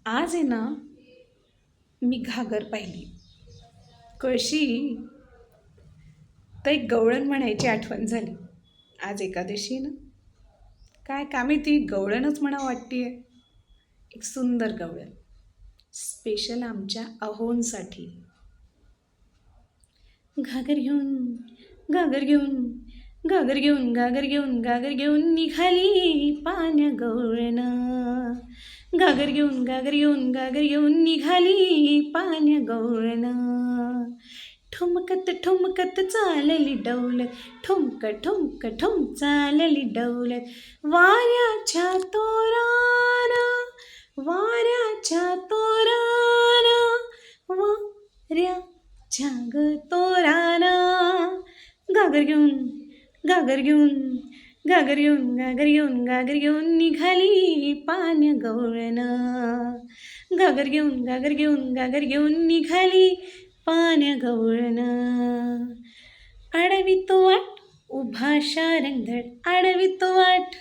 आज आहे ना, मी घागर पाहिली. कशी तर एक गवळण म्हणायची आठवण झाली. आज एकादशी आहे ना, काय माहिती गवळणच म्हणावं वाटतीये. एक सुंदर गवळण स्पेशल आमच्या अहोंसाठी. घागर घेऊन घागर घेऊन घागर घेऊन घागर घेऊन घागर घेऊन निघाली पाण्या गवळण. घागर घेऊन घागर घेऊन घागर घेऊन निघाली पाण्या गवळण. ठुमकत ठुमकत चालली डौलत, ठुमक ठुमक ठुम चालली डौलत. वाऱ्याच्या तोरान वाऱ्याच्या तोरान वाऱ्याच्या ग तोरान. घागर घेऊन घागर घेऊन घागर घेऊन घागर घेऊन घागर घेऊन निघाली पाण्या गवळण. घागर घेऊन घागर घेऊन घागर घेऊन निघाली पाण्या गवळण. अडवितो वाट उभा शारंगधड, अडवितो वाट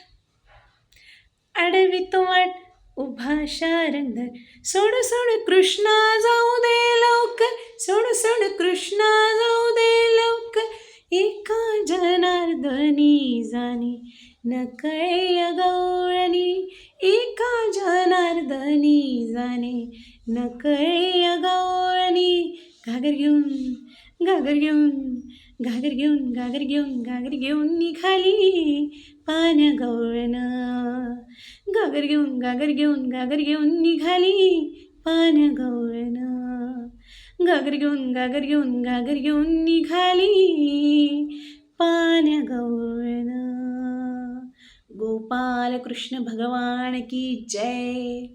अडवितो वाट उभा शारंगधड. सोड सोड कृष्णा जाऊ दे लवकर, सोड सोड कृष्णा जाऊ दे लवकर. एका जनार्दनी जाणे नकळेय गवळणी, एका जनार्दनी जाणे नकळेय गवळणी. घागर घेऊन घागर घेऊन घागर घेऊन घागर घेऊन घागर घेऊन निघाली पाण्या गवळण. घागर घेऊन घागर घेऊन घागर घेऊन निघाली पाण्या गवळण. घागर घेऊन घागर घेऊन घागर घेऊन निघाली पाण्या गवळण. गोपाल कृष्ण भगवान की जय.